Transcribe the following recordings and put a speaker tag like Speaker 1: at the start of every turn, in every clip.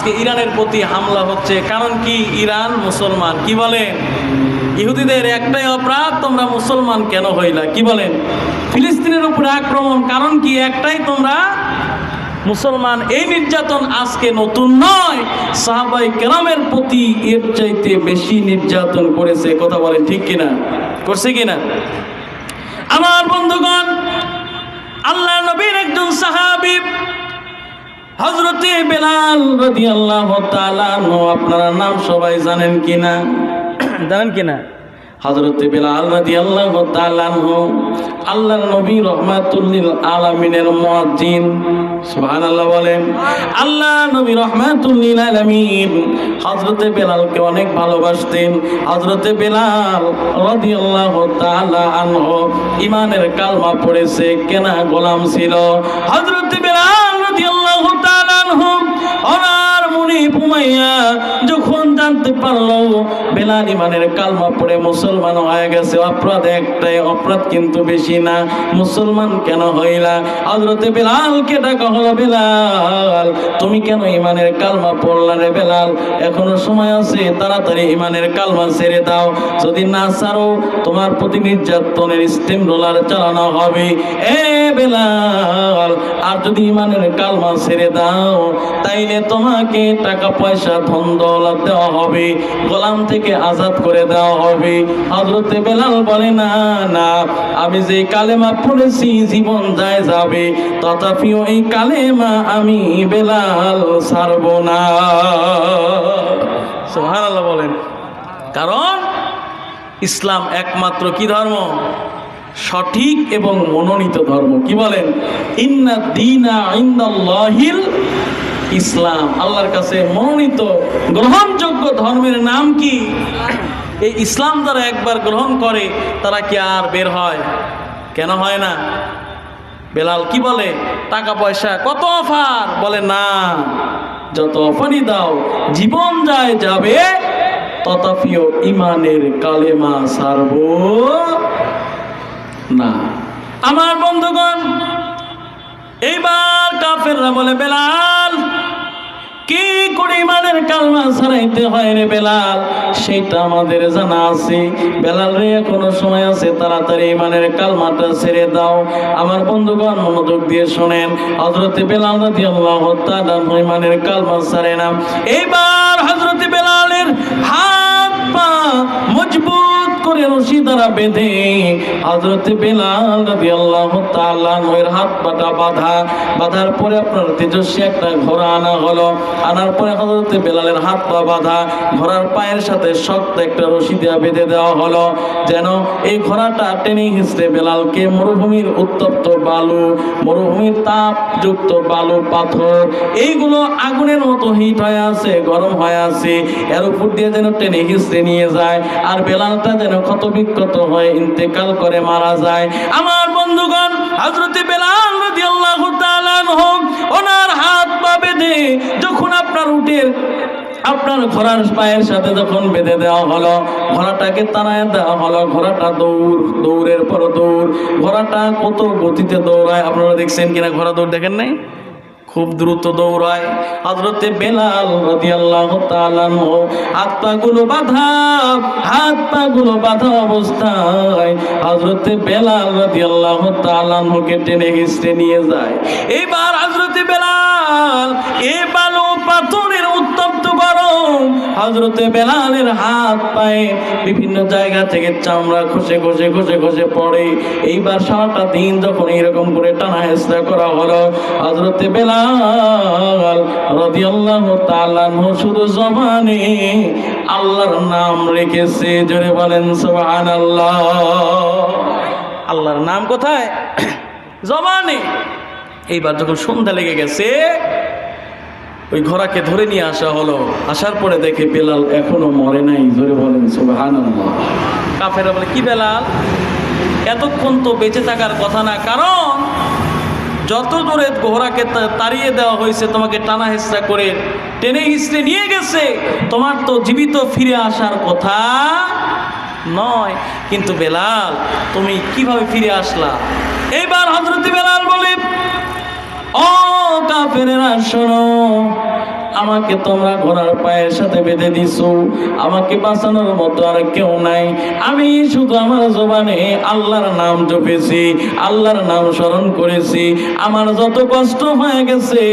Speaker 1: আজকে ইরানের প্রতি হামলা হচ্ছে, কারণ কি? ইরান মুসলমান। কি বলেন? ইহুদিদের একটাই অপরাধ, তোমরা মুসলমান কেন হইলা? কি বলেন? ফিলিস্তিনের উপরে আক্রমণ, কারণ কি? একটাই, তোমরা মুসলমান। এই নির্যাতন আজকে নতুন নয়, সাহাবায়ে কেরামের প্রতি এর চাইতে বেশি নির্যাতন করেছে। কথা বলেন ঠিক কিনা? করছে কিনা? আমার বন্ধুগণ, আল্লাহ নবীর একজন সাহাবী হযরতে বেলাল রাদিয়াল্লাহু তাআলা আনহু, আপনারা নাম সবাই জানেন কিনা? জানেন কিনা? হযরতে বেলাল রাদিয়াল্লাহু তাআলা আনহু আল্লাহর নবী রাহমাতুল লিল আলামিনের মুয়াজ্জিন। সুবহানাল্লাহ বলেন। আল্লাহ নবী রাহমাতুল লিল আলামিন হযরতে বেলালকে অনেক ভালোবাসতেন। হযরতে বেলাল রাদিয়াল্লাহু তাআলা আনহু ঈমানের কালমা পড়েছে, কেনা গোলাম ছিল। হযরতে বেলাল রাদিয়াল্লাহু তাআলা আনহু ওনার মুনিব উমাইয়া যখন জানতে পারলো বেলাল ঈমানের কালমা পড়ে মুসলমান হয়ে গেছে, অপরাধ একটাই, অপরাধ কিন্তু বেশি না, মুসলমান কেন হইলা? হযরতে বেলালকে ডাকা হলো, বেলাল তুমি কেন ঈমানের কালমা পড়লা রে বেলাল? এখনো সময় আছে, তাড়াতাড়ি ঈমানের কালমা ছেড়ে দাও, যদি না ছাড়ো তোমার প্রতি নির্যাতনের স্টিম রোলার চালানো হবে। এ বেলাল, আর যদি ঈমানের কালমা ছেড়ে দাও তাইলে তোমাকে টাকা পয়সা ধন দৌলত দেওয়া হবে, গোলাম থেকে আজাদ করে দেওয়া হবে। হযরতে বেলাল বলে, না না, আমি যে কালেমা পড়েছি জীবন যায় যাবে, তথাপিও এই কালেমা আমি বেলাল ছাড়ব না। সুবহানাল্লাহ বলেন। কারণ ইসলাম একমাত্র কি ধর্ম? সঠিক এবং মনোনীত ধর্ম। কি বলেন? ইন্না দীনা ইনদাল্লাহিল ইসলাম। আল্লাহর কাছে মনোনীত গ্রহণযোগ্য ধর্মের নাম কি? এই ইসলাম যারা একবার গ্রহণ করে তারা কি আর বের হয়? কেন হয় না? বেলাল কি বলে? টাকা পয়সা কত অফার? বলে না, যত অফারই দাও জীবন যায় যাবে, তথাপিও ঈমানের কালেমা ছাড়ব না। আমার বন্ধুগণ, এইবার কাফেররা বলে, বেলাল কি করে ঈমানের কালেমা ছাড়াইতে হয় রে বেলাল? সেটা আমাদের জানা আছে। বেলাল রে, এখনো সময় আছে, তাড়াতাড়ি ঈমানের কালেমাটা ছেড়ে দাও। আমার বন্ধুগণ মনোযোগ দিয়ে শোনেন, হযরতে বেলাল রাদিয়াল্লাহু তাআলা ঈমানের কালেমা ছাড়ে না। এইবার হযরতে বেলালের হাত পা মজবুত করে রশি দ্বারা বেঁধে হযরতে বেলাল রাদিয়াল্লাহু তাআলা এর হাত পাটা বাঁধার পরে আপনার তেজস্বী একটা ঘোড়া আনা হলো। আনার পরে হযরতে বেলালের হাত পা বাঁধা, ঘোড়ার পায়ের সাথে শক্ত একটা রশি দিয়ে বেঁধে দেওয়া হলো, যেন এই ঘোড়াটা টেনে হিঁচড়ে বেলালকে মরুভূমির উত্তপ্ত বালু, মরুভূমির তাপযুক্ত বালু পাথর এইগুলো আগুনের মতো হিট হয়ে আছে, গরম হয়ে আছে, এর উপর দিয়ে যেন টেনে হিঁচড়ে নিয়ে যায়, আর বেলালটা যেন ক্ষতবিক্ষত হয়ে ইন্তেকাল করে মারা যায়। আমার বন্ধুগণ, হযরতে বেলাল রাদিয়াল্লাহু তাআলা আনহু ওনার হাত পা বেঁধে যখন আপনার ঘোড়ার পায়ের সাথে যখন বেঁধে দেওয়া হলো, ঘোড়াটাকে তাড়ায় দেওয়া হলো, ঘোড়াটা দৌড়ের পর দৌড়, ঘোড়াটা কত গতিতে দৌড়ায় আপনারা দেখছেন কিনা? ঘোড়া দৌড় দেখেন নাই? খুব দ্রুত দৌড়ায়। হযরতে বেলাল রাদিয়াল্লাহু তাআলা হাত পাগুলো বাঁধা অবস্থায় হযরতে বেলাল রাদিয়াল্লাহু তাআলা কে টেনে হিঁচড়ে নিয়ে যায়। এইবার হযরতে বেলাল এই বালু পাথরের উত্তপ্ত গরম হযরতে বেলালের হাত পায়ে বিভিন্ন জায়গা থেকে চামড়া খসে পড়ে। এইবার সারাটা দিন যখন এইরকম করে টানা হেঁচড়া করা হলো, হযরতে বেলাল রাদিয়াল্লাহু তাআলা শুধু জবানে আল্লাহর নাম রেখেছে। জোরে বলেন সুবহানাল্লাহ। আল্লাহর নাম কোথায়? জবানে। এইবার যখন সন্ধ্যা লেগে গেছে, ওই ঘোড়াকে ধরে নিয়ে আসা হলো। আসার পরে দেখে বেলাল এখনো মরে নাই। জোরে বলেন সুবহানাল্লাহ। কাফেররা বলে, কি বেলাল, এতক্ষণ তো বেঁচে থাকার কথা না, কারণ যত দূরে ঘোড়াকে তাড়িয়ে দেওয়া হয়েছে, তোমাকে টানা হেঁচড়া করে টেনে হিঁচড়ে নিয়ে গেছে, তোমার তো জীবিত ফিরে আসার কথা নয়। কিন্তু বেলাল, তুমি কিভাবে ফিরে আসলা? এইবার হযরত বেলাল বলে, ও কাফেরেরা শোনো, আমাকে তোমরা ঘোড়ার পায়ের সাথে বেঁধে দিছো, আমাকে বাঁচানোর মতো আর কেউ নাই। আমি শুধু আমার জবানে আল্লাহর নাম জপেছি, আল্লাহর নাম স্মরণ করেছি। আমার যত কষ্ট হয়ে গেছে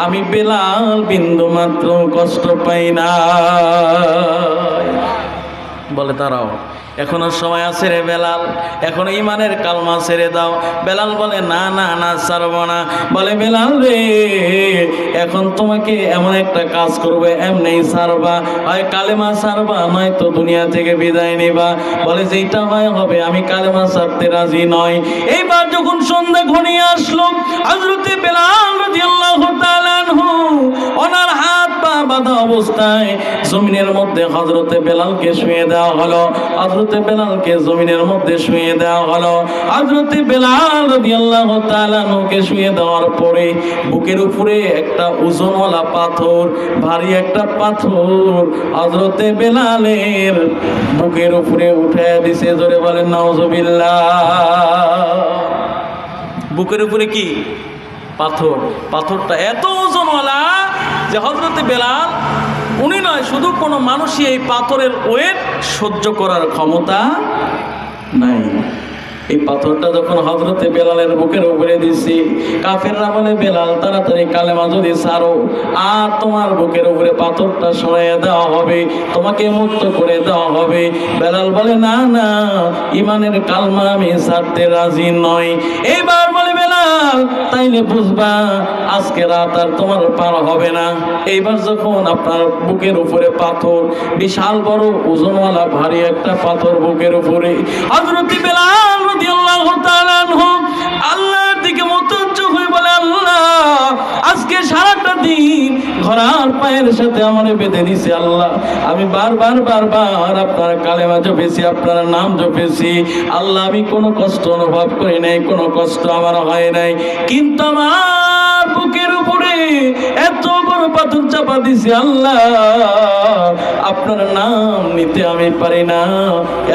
Speaker 1: আমি বেলাল বিন্দু মাত্র কষ্ট পাই না। বলে দাঁড়াও, এখনো সময় আছে রে বেলাল, এখনো ইমানের কালমা ছেড়ে দাও। বেলাল বলে না না না, ছাড়বো না। বলে বেলাল রে, এখন তোমাকে এমন একটা কাজ করবে, এমনি ছাড়বা, হয় কালেমা ছাড়বা নয়তো দুনিয়া থেকে বিদায় নিবা। বলে যেটা হয় হবে, আমি কালেমা ছাড়তে রাজি নই। এইবার যখন সন্ধ্যা ঘনিয়ে আসলো, হযরতে বেলাল রাদিয়াল্লাহু তাআলা আনহু ওনার হাত পা বাঁধা অবস্থায় জমিনের মধ্যে হযরতে বেলালকে শুয়ে দেওয়া হলো। হযরতে বেলালকে জমিনের মধ্যে শুয়ে দেওয়া হলো। হযরতে বেলাল রাদিয়াল্লাহু তাআলা আনহুকে শুয়ে দেওয়ার পরে বুকের উপরে একটা ওজনওয়ালা পাথর, ভারী একটা পাথর হযরতে বেলালের বুকের উপরে উঠে দিছে। জোরে বলেন নাউজুবিল্লাহ। বুকের উপরে কি পাথর? পাথরটা এত ওজনওয়ালা যে হযরতে বেলাল উনি নয়, শুধু কোনো মানুষই এই পাথরের ওয়েট সহ্য করার ক্ষমতা নাই। এই পাথরটা যখন হযরতে বেলালের বুকের উপরে দিছি, কাফেররা বলে বেলাল তাড়াতাড়ি কালেমা যদি ছাড়ো আর তোমার বুকের উপরে পাথরটা সরাইয়া দেওয়া হবে, তোমাকে মুক্ত করে দেওয়া হবে। বেলাল বলে না না, ইমানের কালমা আমি ছাড়তে রাজি নই। এইবার বলে বেলাল তাইলে বুঝবা আজকে রাত আর তোমার পার হবে না। এইবার যখন আপনার বুকের উপরে পাথর, বিশাল বড় ওজনওয়ালা ভারী একটা পাথর বুকের উপরে, হযরতে বেলাল রাদিয়াল্লাহু তাআলা আনহু আল্লাহর দিকে মুতাওজ্জহ হয়ে বলে আল্লাহ, আজকে সারাটা দিন ঘোড়ার পায়ের সাথে আমারে বেঁধে দিছে আল্লাহ। আমি বারবার আপনার কালেমা জপেছি, আপনার নাম জপেছি আল্লাহ। আমি কোনো কষ্ট অনুভব করি নাই, কোনো কষ্ট আমার হয় নাই, কিন্তু আমার বুকের উপরে এত বড় পাথর চাপা দিছে আল্লাহ, আপনার নাম নিতে আমি পারি না।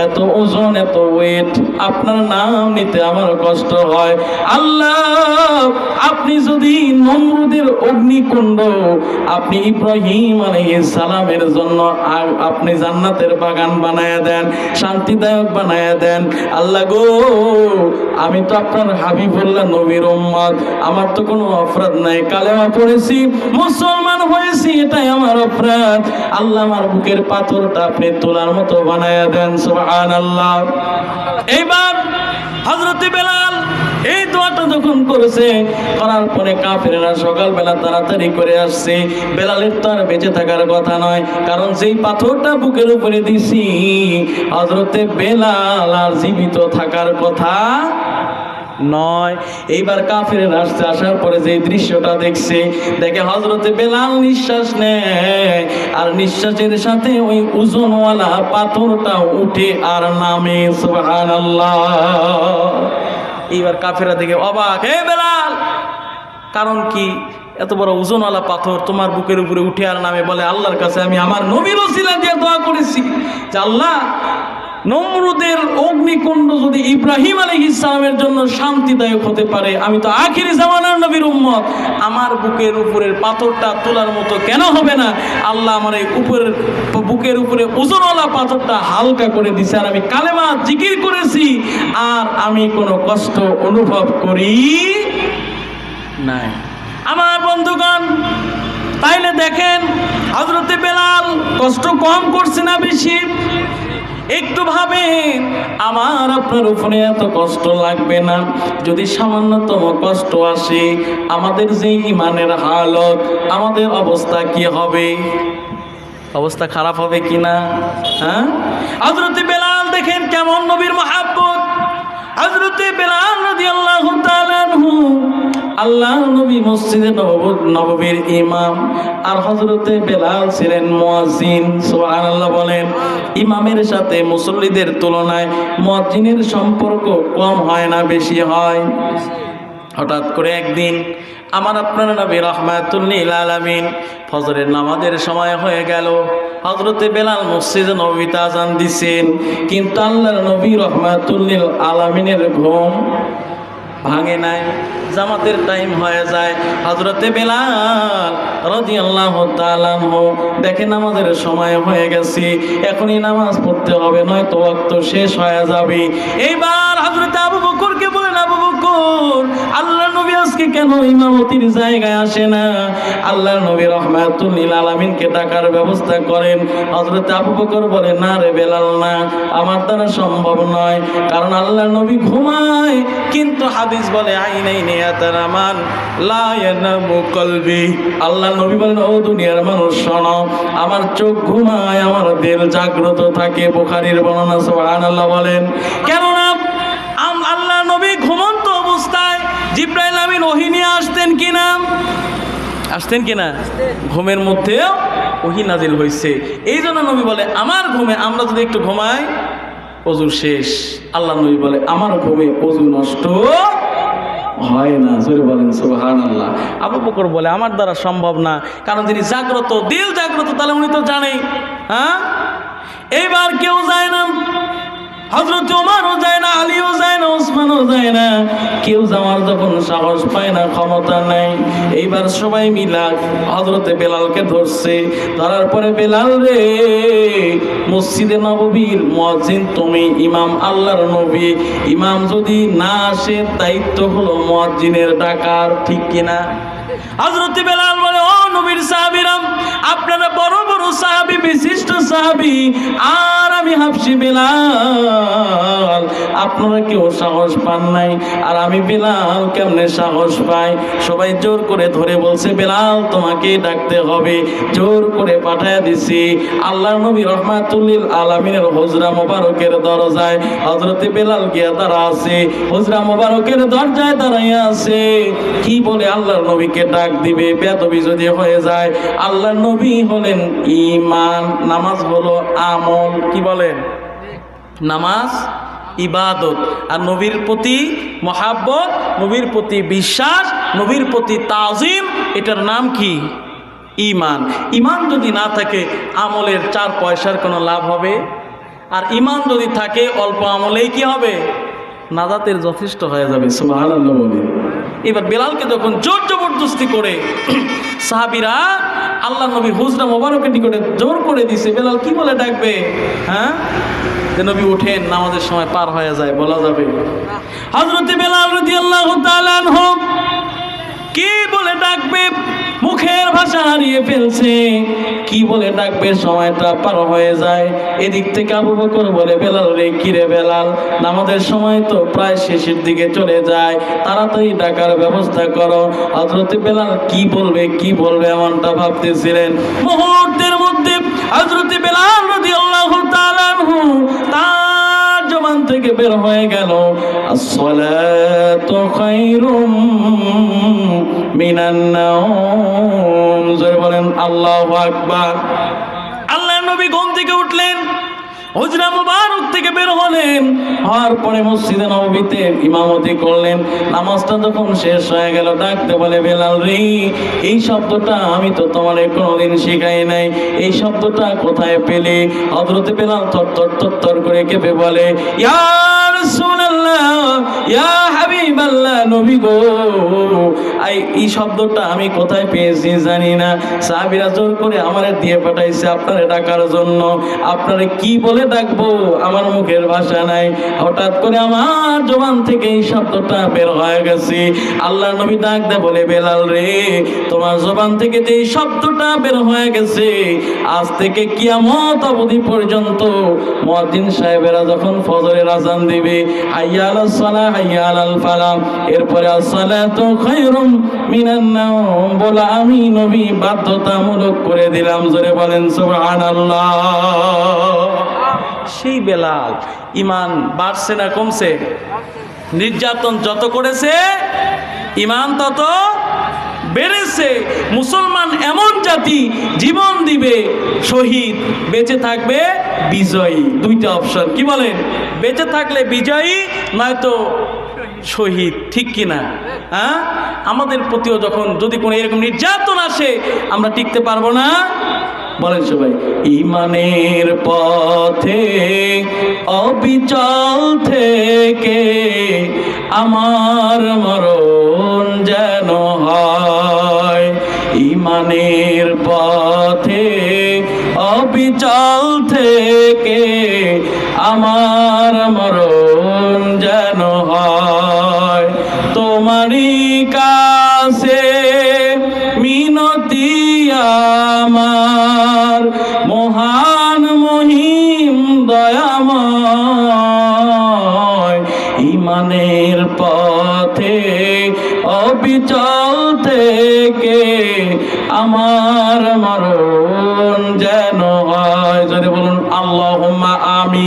Speaker 1: এত ওজন, এত ওয়েট, আপনার নাম নিতে আমার কষ্ট হয় আল্লাহ। আপনি যদি নমরুদের অগ্নিকুণ্ড আপনি ইব্রাহিম আলাইহিস সালামের জন্য আপনি জান্নাতের বাগান বানায়া দেন, শান্তিদায়ক বানায়া দেন আল্লাহ গো। আমি তো আপনার হাবিবুল্লাহ নবীর উম্মত, আমার তো কোনো অপরাধ নাই, কালেমা পড়েছি, মুসলমান হয়েছি, এটাই আমার অপরাধ আল্লাহ। আমার বুকের পাথরটা আপনি তোলার মতো বানায়া দেন, সুবহানাল্লাহ। এইবার হযরতে বেলাল এই দোয়াটা যখন করেছে, করার পরে কাফেররা সকালবেলা তাড়াতাড়ি করে আসছে। বেলালের তো আর বেঁচে থাকার কথা নয়, কারণ যেই পাথরটা বুকের উপরে দিছি হযরতে বেলাল আর জীবিত থাকার কথা নয়। এইবার কাফেররা আসছে, আসার পরে যে দৃশ্যটা দেখছে, দেখে হযরতে বেলাল নিঃশ্বাস নেয় আর নিঃশ্বাসের সাথে ওই ওজনওয়ালা পাথরটা উঠে আর নামে, সুবহানাল্লাহ। এইবার কাফেররা দেখে অবাক, হে বেলাল, কারণ কি এত বড় ওজনওয়ালা পাথর তোমার বুকের উপরে উঠে আর নামে? বলে আল্লাহর কাছে আমি আমার নবীর ওসিলা দিয়ে দোয়া করেছি যে আল্লাহ, নমরুদের অগ্নিকুণ্ড যদি ইব্রাহিম আলাইহিস সালামের জন্য শান্তিদায়ক হতে পারে, আমি তো আখিরি জামানার নবীর উম্মত, আমার বুকের উপরের পাথরটা তোলার মতো কেন হবে না? আল্লাহ আমার এই বুকের উপরে ওজনওয়ালা পাথরটা হালকা করে দিছে, আর আমি কালেমা জিকির করেছি আর আমি কোনো কষ্ট অনুভব করি নাই। আমার বন্ধুগণ, তাইলে দেখেন হযরতে বেলাল কষ্ট কম করছে না বেশি? একটু ভাবেন, আমার আপনার উপরে এত কষ্ট লাগবে না যদি সামান্যতম কষ্ট আসে। আমাদের যে ইমানের হালত, আমাদের অবস্থা কি হবে? অবস্থা খারাপ হবে কিনা? হ্যাঁ, হযরতে বেলাল দেখেন কেমন নবীর মহব্বত। হযরতে বেলাল রাদিয়াল্লাহু তাআলা আনহু আল্লাহ নবী মসজিদে নববীর ইমাম, আর হযরতে বেলাল ছিলেন মুয়াজ্জিন। সুবহানাল্লাহ বলেন। ইমামের সাথে মুসল্লিদের তুলনায় মুয়াজ্জিনের সম্পর্ক কম হয় না, বেশি হয়? হঠাৎ করে একদিন আমার আপনার নবী রাহমাতুল লিল আলামিন ফজরের নামাজের সময় হয়ে গেল। হযরতে বেলাল মসজিদে নববীতে আযান দিছেন, কিন্তু আল্লাহর নবী রাহমাতুল লিল আলামিনের ঘুম ভাঙে নাই। জামাতের টাইম হয়ে যায়, হযরতে বেলাল রাদিয়াল্লাহু তাআলা আনহু দেখেন নামাজের সময় হয়ে গেছে, এখনই নামাজ পড়তে হবে নয়তো ওয়াক্ত শেষ হয়ে যাবে। এইবার হযরতে আবু বকরকে বলেন, আবু বকর, আল্লাহর নবী আজকে কেন ইমামতির জায়গায় আসে না? আল্লাহর নবী রাহমাতুল লিল আলামিনকে ডাকার ব্যবস্থা করেন। হযরতে আবু বকর বলে, না রে বেলাল, না, আমার দ্বারা সম্ভব নয়, কারণ আল্লাহর নবী ঘুমায়। কিন্তু হাদিস বলে আইনাইনি ইয়াতারামান লা ইয়ানামু কলবি, আল্লাহর নবী বলেন, ও দুনিয়ার মানুষ শোনো, আমার চোখ ঘুমায়, আমার দিল জাগ্রত থাকে। বুখারীর বর্ণনা, সুবহানাল্লাহ বলেন। কেননা আল্লাহর নবী ঘুমন্ত অবস্থায় জিবরাইল আমিন ওহী নিয়ে আসতেন কিনা? আসতেন কিনা? ঘুমের মধ্যেও ওহী নাজিল হয়েছে। এই জন্য নবী বলে, আমার ঘুমে আমরা যদি একটু ঘুমাই ওযু শেষ। আল্লাহ নবী বলে, আমার ঘুমে ওযু নষ্ট হয় না। জোরে বলেন সুবহানাল্লাহ। আবু বকর বলে, আমার দ্বারা সম্ভব না, কারণ যিনি জাগ্রত, দিল জাগ্রত, তাহলে উনি তো জানেই। হ্যাঁ, এইবার কেউ যায় না, হযরত ওমরও যায় না, আলীও যায় না, ওসমানও যায় না, কেউ যাওয়ার যখন সাহস পায় না, ক্ষমতা নাই, এইবার সবাই মিলা হযরতে বেলালকে ধরছে। ধরার পরে, বেলাল রে, মসজিদে নববীর মুয়াজ্জিন তুমি, ইমাম আল্লাহর নবী, ইমাম যদি না আসে দায়িত্ব হলো মুয়াজ্জিনের ডাকার, ঠিক কিনা? হযরতে বেলাল বলে, ও নবীর সাহাবীরা, আপনারা বড় বড় সাহাবী, বিশিষ্ট সাহাবী, আর আমি হাবশী বেলাল, আপনারা কেউ সাহস পান নাই, আর আমি বেলাল কেমনে সাহস পাই? সবাই জোর করে ধরে বলছে, বেলাল তোমাকে ডাকতে হবে। জোর করে পাঠায় দিছি। আল্লাহর নবী রাহমাতুল লিল আলামিনের হুজরা মোবারকের দরজায় হযরতে বেলাল গিয়া দাঁড়া আছে, হুজরা মোবারকের দরজায় দাঁড়াইয়া আছে। কি বলে আল্লাহর নবীকে ডাক দিবে? বেয়াদবি যদি হয়ে যায়। আল্লাহর নবী হলেন ঈমান, নামাজ হলো আমল। কি বলেন? নামাজ ইবাদত, আর নবীর প্রতি মহাব্বত, নবীর প্রতি বিশ্বাস, নবীর প্রতি তাজিম, এটার নাম কি? ঈমান। ঈমান যদি না থাকে আমলের 4 পয়সার কোনো লাভ হবে? আর ঈমান যদি থাকে অল্প আমলেই কি হবে? নাজাতের যথেষ্ট হয়ে যাবে। সুবহানাল্লাহ বলেন। এবার বেলালকে যখন জোর জবরদস্তি করে সাহাবীরা আল্লাহ নবী হুজরা মোবারকের নিকটে জোর করে দিছে, বেলাল কি বলে ডাকবে? হ্যাঁ, যে নবী ওঠেন, নামাজের সময় পার হয়ে যায়, বলা যাবে? হযরতে বেলাল রাদিয়াল্লাহু তাআলা আনহু কি বলে ডাকবে? মুখের ভাষা হারিয়ে ফেলছে, কি বলে ডাকবে? সময়টা পার হয়ে যায়। এদিক থেকে আবু বকর বলে, বেলাল রে, কি রে বেলাল, নামাজের সময় তো প্রায় শেষের দিকে চলে যায়, তাড়াতাড়ি ডাকার ব্যবস্থা করো। হযরতে বেলাল কি বলবে, কি বলবে এমনটা ভাবতেছিলেন। মুহূর্তের মধ্যে হযরতে বেলাল রাদিয়াল্লাহু তাআলা আনহু তার জবান থেকে বের হয়ে গেল, আসসালাতু খায়রুম মিনান নাওম। জোরে বলেন আল্লাহু আকবার। আল্লাহর নবী ঘুম থেকে উঠলেন, হুজরা মুবারক থেকে বের হলেন, হওয়ার পরে মসজিদে নববীতে ইমামতি করলেন। নামাজটা যখন শেষ হয়ে গেল, ডাকতে বলে, বেলাল রে, এই শব্দটা আমি তো তোমারে কোনোদিন শিখাই নাই, এই শব্দটা কোথায় পেলে? হযরতে বেলাল থরথর করে কেঁপে বলে, ইয়া রাসূলুল্লাহ, ইয়া হাবিবাল্লাহ, নবী গো, এই শব্দটা আমি কোথায় পেয়েছি জানি না, সাহাবীরা জোর করে আমারে দিয়ে পাঠাইছে আপনারে ডাকার জন্য। আপনারে কি বলে ডাকবো, আমার মুখের ভাষা নাই, হঠাৎ করে আমার জবান থেকে এই শব্দটা বের হয়ে গেছে। আল্লাহর নবী ডাক দেয়, বলে, বেলাল রে, তোমার জবান থেকে যে এই শব্দটা বের হয়ে গেছে, আজ থেকে কিয়ামত অবধি পর্যন্ত মুয়াজ্জিন সাহেবেরা যখন ফজরের আযান দিবে, হাইয়া আলাস সালাহ, হাইয়া আলাল ফালাহ, এরপরে আসসালাতু খায়রুম মিনান নাওম বলা আমি নবী বাধ্যতামূলক করে দিলাম। জোরে বলেন সুবহানাল্লাহ। সেই বেলাল ঈমান বাড়ছে না কমছে? নির্যাতন যত করেছে ঈমান তত বেড়েছে। মুসলমান এমন জাতি, জীবন দিবে শহীদ, বেঁচে থাকবে বিজয়ী। দুইটা অপশন। কি বলেন? বেঁচে থাকলে বিজয়ী, নয়তো শহীদ। ঠিক কিনা? হ্যাঁ, আমাদের প্রতিও যখন যদি কোনো এরকম নির্যাতন আসে, আমরা টিকতে পারবো না। বলেন সবাই, ঈমানের পথে অবিচল থেকে আমার মরণ যেন হয় ঈমানের পথে অবিচল থেকে আমার মরণ যেন হয় তোমারই কাছে মিনতি আমার মহান মহিম দয়াময় ঈমানের পথে অবিচল থেকে আমার মরণ যেন হয় যদি বলুন আল্লাহুম্মা আমিন।